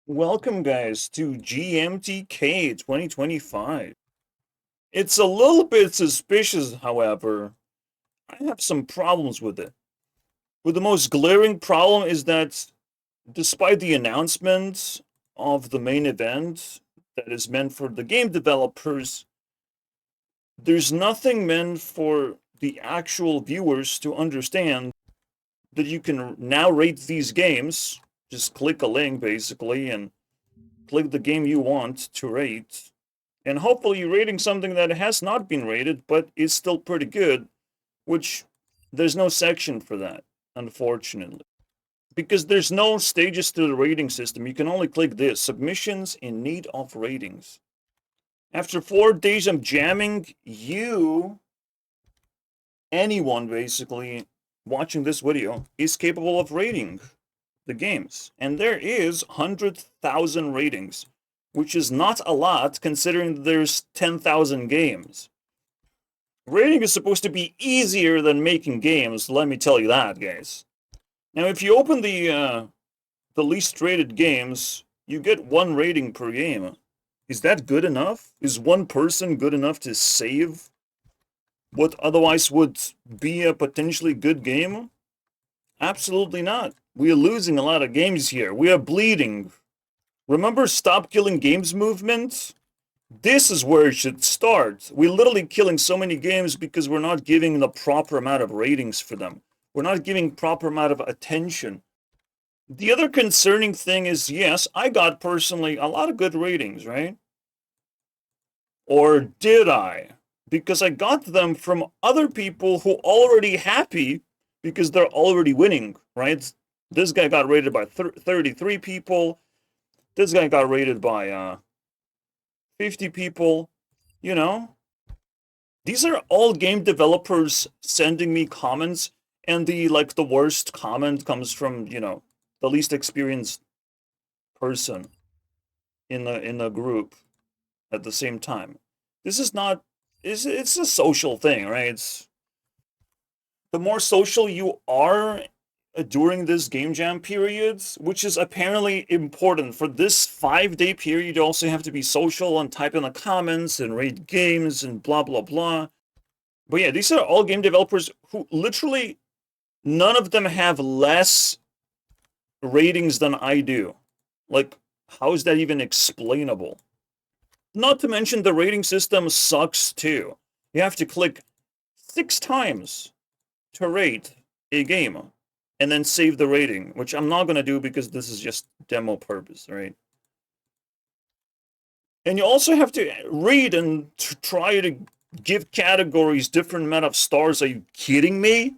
Welcome, guys, to GMTK 2025. It's a little bit suspicious, however. I have some problems with it. But the most glaring problem is that despite the announcement of the main event that is meant for the game developers, there's nothing meant for the actual viewers to understand that you can now rate these games. Just click a link, basically, and click the game you want to rate. And hopefully you're rating something that has not been rated, but is still pretty good, which there's no section for that, unfortunately. Because there's no stages to the rating system. You can only click this, submissions in need of ratings. After 4 days of jamming, anyone basically, watching this video is capable of rating the games. And there is 100,000 ratings, which is not a lot considering there's 10,000 games. Rating is supposed to be easier than making games, let me tell you that, guys. Now, if you open the least rated games, you get 1 rating per game. Is that good enough? Is 1 person good enough to save what otherwise would be a potentially good game? Absolutely not. We are losing a lot of games here. We are bleeding. Remember Stop Killing Games movement? This is where it should start. We're literally killing so many games because we're not giving the proper amount of ratings for them. We're not giving proper amount of attention. The other concerning thing is, yes, I got personally a lot of good ratings, right? Or did I? Because I got them from other people who already happy because they're already winning, right? This guy got rated by 33 people. This guy got rated by 50 people. You know, these are all game developers sending me comments, and the worst comment comes from, the least experienced person in the group at the same time. This is not it's a social thing, right? It's the more social you are during this game jam periods, which is apparently important for this 5 day period. You also have to be social and type in the comments and rate games and blah blah blah. But yeah, these are all game developers who literally none of them have less ratings than I do. Like, how is that even explainable? Not to mention the rating system sucks too. You have to click 6 times to rate a game and then save the rating, which I'm not going to do because this is just demo purpose, right? And you also have to read and try to give categories different amount of stars. Are you kidding me?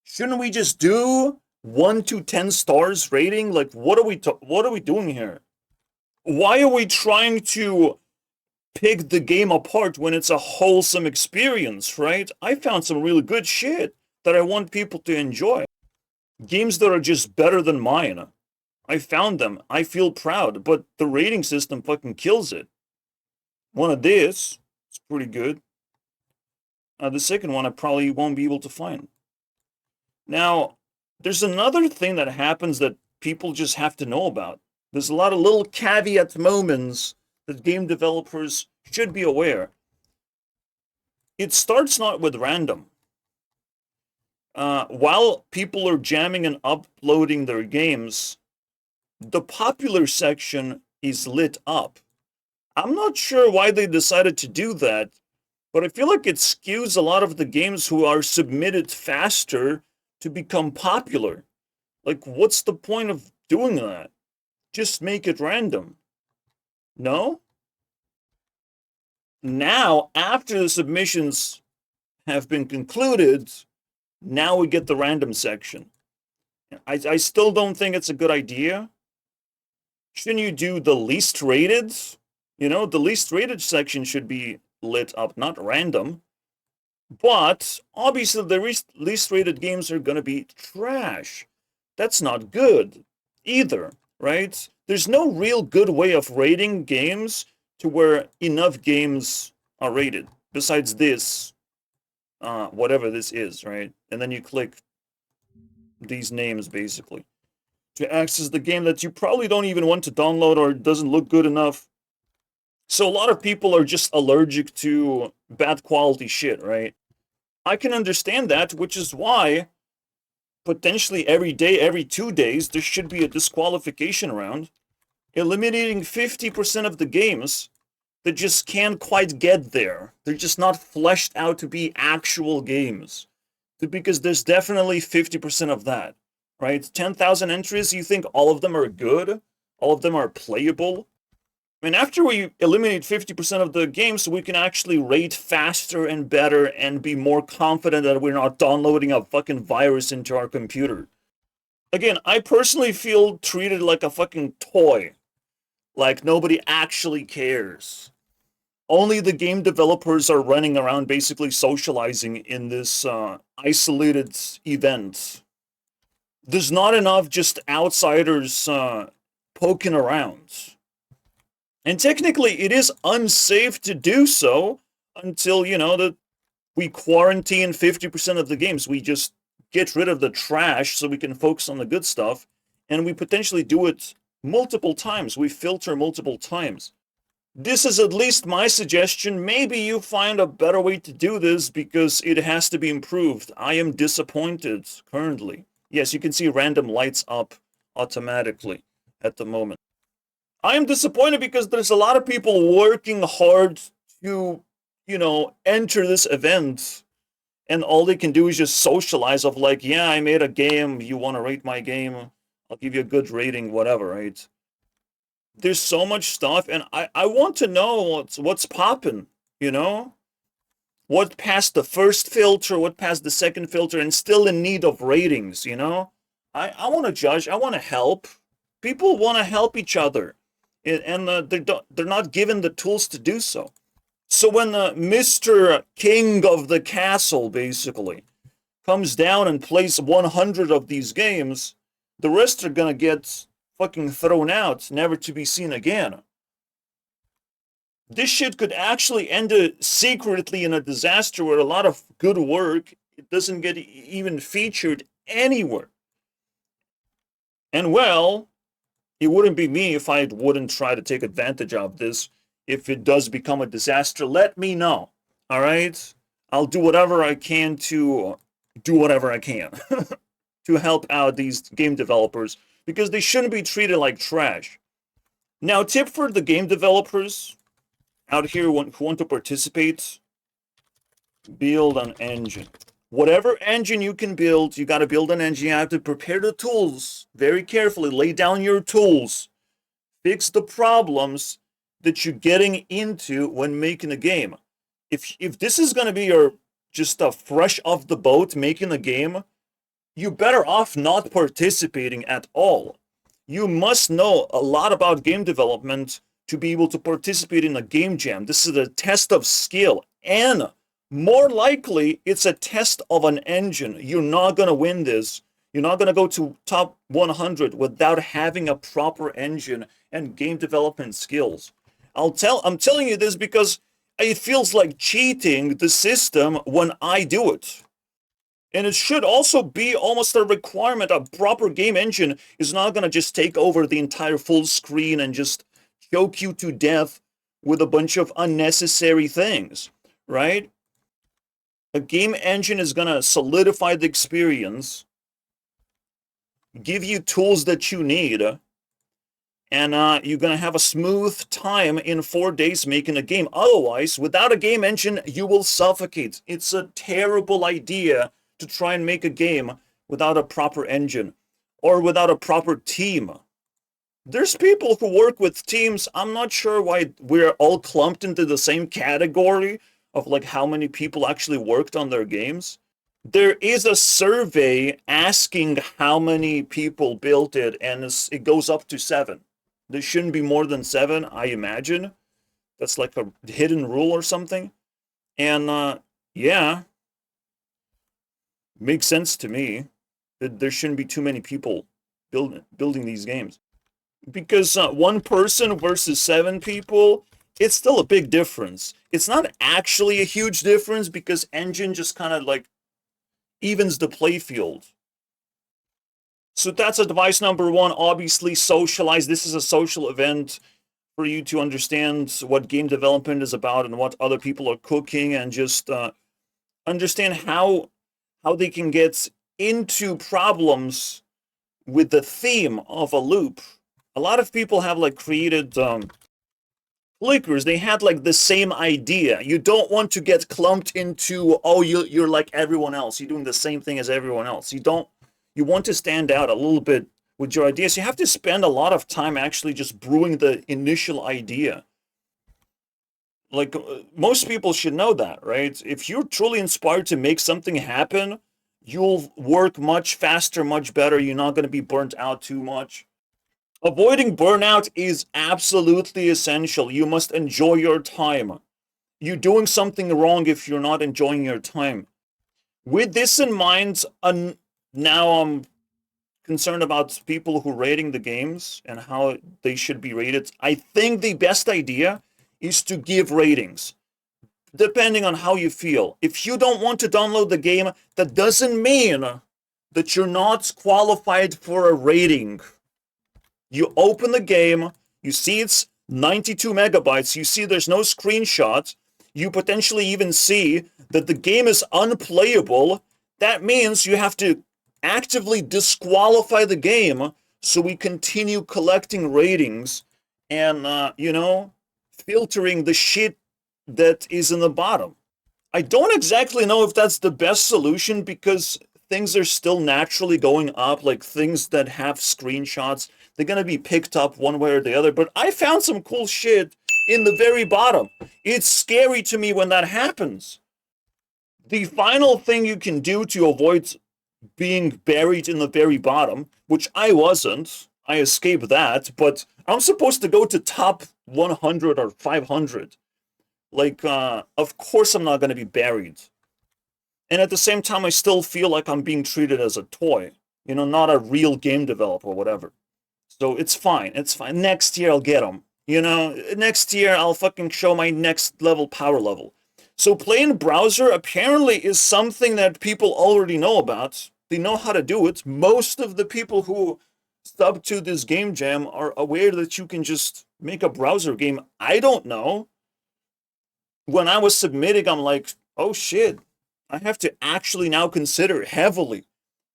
Shouldn't we just do 1 to 10 stars rating? Like, what are we doing here? Why are we trying to pick the game apart when it's a wholesome experience, right? I found some really good shit that I want people to enjoy. Games that are just better than mine. I found them. I feel proud, but the rating system fucking kills it. One of this is pretty good. The second one I probably won't be able to find. Now, there's another thing that happens that people just have to know about. There's a lot of little caveat moments that game developers should be aware. It starts not with random. While people are jamming and uploading their games, the popular section is lit up. I'm not sure why they decided to do that, but I feel like it skews a lot of the games who are submitted faster to become popular. Like, what's the point of doing that? Just make it random. No? Now, after the submissions have been concluded, now we get the random section. I still don't think it's a good idea. Shouldn't you do the least rated? The least rated section should be lit up, not random. But obviously, the least rated games are going to be trash. That's not good either, right? There's no real good way of rating games to where enough games are rated, besides this, whatever this is, right? And then you click these names, basically. to access the game that you probably don't even want to download or doesn't look good enough. So a lot of people are just allergic to bad quality shit, right? I can understand that, which is why potentially every day, every 2 days, there should be a disqualification round, eliminating 50% of the games that just can't quite get there. They're just not fleshed out to be actual games. Because there's definitely 50% of that, right? 10,000 entries, you think all of them are good? All of them are playable? I mean, after we eliminate 50% of the games, we can actually rate faster and better and be more confident that we're not downloading a fucking virus into our computer. Again, I personally feel treated like a fucking toy. Like nobody actually cares. Only the game developers are running around basically socializing in this isolated event. There's not enough just outsiders poking around. And technically, it is unsafe to do so until, that we quarantine 50% of the games. We just get rid of the trash so we can focus on the good stuff. And we potentially do it multiple times. We filter multiple times. This is at least my suggestion. Maybe you find a better way to do this because it has to be improved. I am disappointed currently. Yes, you can see random lights up automatically at the moment. I am disappointed because there's a lot of people working hard to, enter this event. And all they can do is just socialize of like, yeah, I made a game. You want to rate my game? I'll give you a good rating, whatever, right? There's so much stuff, and I want to know what's popping, What passed the first filter, what passed the second filter, and still in need of ratings, I want to judge, I want to help. People want to help each other, and they're not given the tools to do so. So when Mr. King of the Castle, basically, comes down and plays 100 of these games, the rest are gonna get fucking thrown out, never to be seen again. This shit could actually end secretly in a disaster where a lot of good work it doesn't get even featured anywhere. And well, it wouldn't be me if I wouldn't try to take advantage of this. If it does become a disaster, let me know. All right? I'll do whatever I can to do whatever I can to help out these game developers because they shouldn't be treated like trash. Now, tip for the game developers out here who want to participate, build an engine. Whatever engine you can build, you got to build an engine. You have to prepare the tools very carefully. Lay down your tools. Fix the problems that you're getting into when making a game. If this is going to be your just a fresh off the boat making a game, you're better off not participating at all. You must know a lot about game development to be able to participate in a game jam. This is a test of skill, and more likely, it's a test of an engine. You're not going to win this. You're not going to go to top 100 without having a proper engine and game development skills. I'm telling you this because it feels like cheating the system when I do it. And it should also be almost a requirement. A proper game engine is not going to just take over the entire full screen and just choke you to death with a bunch of unnecessary things, right? A game engine is going to solidify the experience, give you tools that you need, and you're going to have a smooth time in 4 days making a game. Otherwise, without a game engine, you will suffocate. It's a terrible idea to try and make a game without a proper engine or without a proper team. There's people who work with teams. I'm not sure why we're all clumped into the same category of like how many people actually worked on their games. There is a survey asking how many people built it, and it goes up to 7. There shouldn't be more than 7, I imagine. That's like a hidden rule or something. And yeah, makes sense to me that there shouldn't be too many people building these games. Because one person versus 7 people, it's still a big difference. It's not actually a huge difference because engine just kind of like evens the playfield. So that's advice number one. Obviously, socialize. This is a social event for you to understand what game development is about and what other people are cooking, and just understand how they can get into problems with the theme of a loop. A lot of people have like created flickers. They had like the same idea. You don't want to get clumped into, oh, you're like everyone else. You're doing the same thing as everyone else. You want to stand out a little bit with your ideas. You have to spend a lot of time actually just brewing the initial idea. Like most people should know that, right? If you're truly inspired to make something happen, you'll work much faster, much better. You're not going to be burnt out too much. Avoiding burnout is absolutely essential. You must enjoy your time. You're doing something wrong if you're not enjoying your time. With this in mind, now I'm concerned about people who are rating the games and how they should be rated. I think the best idea is to give ratings, depending on how you feel. If you don't want to download the game, that doesn't mean that you're not qualified for a rating. You open the game, you see it's 92 megabytes, you see there's no screenshots, you potentially even see that the game is unplayable. That means you have to actively disqualify the game so we continue collecting ratings and, filtering the shit that is in the bottom. I don't exactly know if that's the best solution because things are still naturally going up, like things that have screenshots, they're going to be picked up one way or the other. But I found some cool shit in the very bottom. It's scary to me when that happens. The final thing you can do to avoid being buried in the very bottom, which I wasn't, I escaped that, but I'm supposed to go to top 100 or 500. Like, of course I'm not going to be buried. And at the same time, I still feel like I'm being treated as a toy, not a real game developer or whatever. So it's fine. It's fine. Next year I'll get them. Next year I'll fucking show my next level power level. So playing browser apparently is something that people already know about. They know how to do it. Most of the people who sub to this game jam are aware that you can just make a browser game. I don't know. When I was submitting, I'm like, oh shit, I have to actually now consider heavily.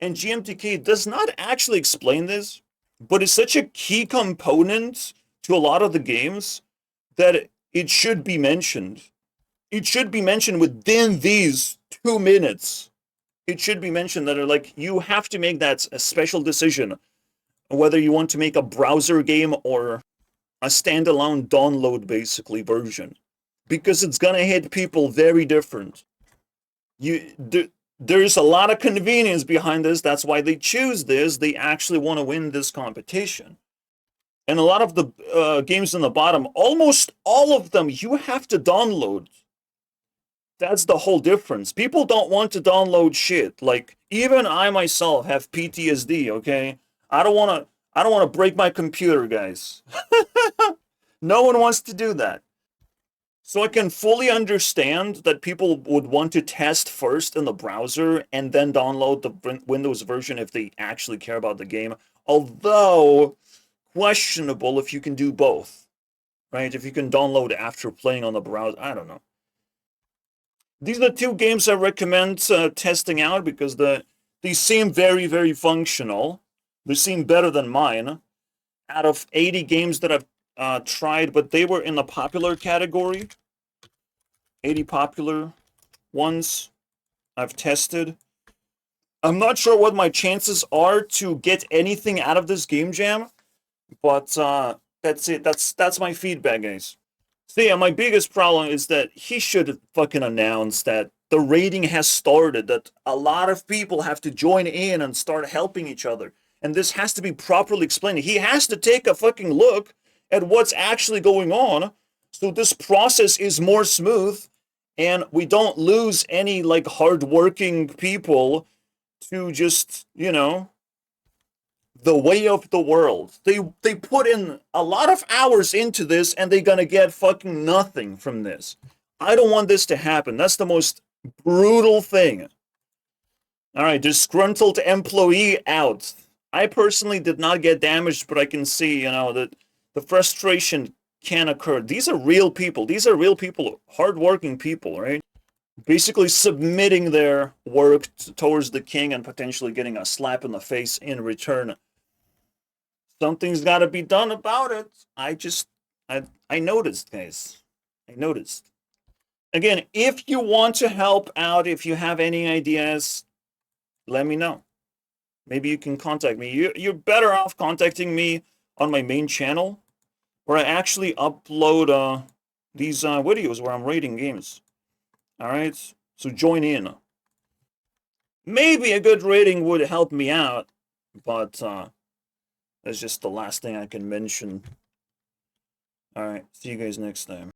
And GMTK does not actually explain this, but it's such a key component to a lot of the games that it should be mentioned. It should be mentioned within these 2 minutes. It should be mentioned that are like, you have to make that a special decision, whether you want to make a browser game or a standalone download basically version, because it's gonna hit people very different. There's a lot of convenience behind this. That's why they choose this. They actually want to win this competition. And a lot of the games in the bottom, almost all of them, you have to download. That's the whole difference. People don't want to download shit. Like, even I myself have PTSD, okay? I don't want to break my computer, guys. No one wants to do that. So I can fully understand that people would want to test first in the browser and then download the Windows version if they actually care about the game. Although, questionable if you can do both, right? If you can download after playing on the browser, I don't know. These are the 2 games I recommend testing out because they seem very, very functional. They seem better than mine. Out of 80 games that I've tried, but they were in the popular category. 80 popular ones I've tested. I'm not sure what my chances are to get anything out of this game jam, but that's it. That's my feedback, guys. So yeah, my biggest problem is that he should fucking announce that the rating has started, that a lot of people have to join in and start helping each other. And this has to be properly explained. He has to take a fucking look at what's actually going on so this process is more smooth and we don't lose any like hardworking people to just, the way of the world. They put in a lot of hours into this and they're gonna get fucking nothing from this. I don't want this to happen. That's the most brutal thing. All right, disgruntled employee out. I personally did not get damaged, but I can see, you know, that the frustration can occur. These are real people. These are real people, hardworking people, right? Basically submitting their work towards the king and potentially getting a slap in the face in return. Something's got to be done about it. I noticed, guys. I noticed. Again, if you want to help out, if you have any ideas, let me know. Maybe you can contact me. You're better off contacting me on my main channel, where I actually upload these videos where I'm rating games. All right, so join in. Maybe a good rating would help me out, but that's just the last thing I can mention. All right, see you guys next time.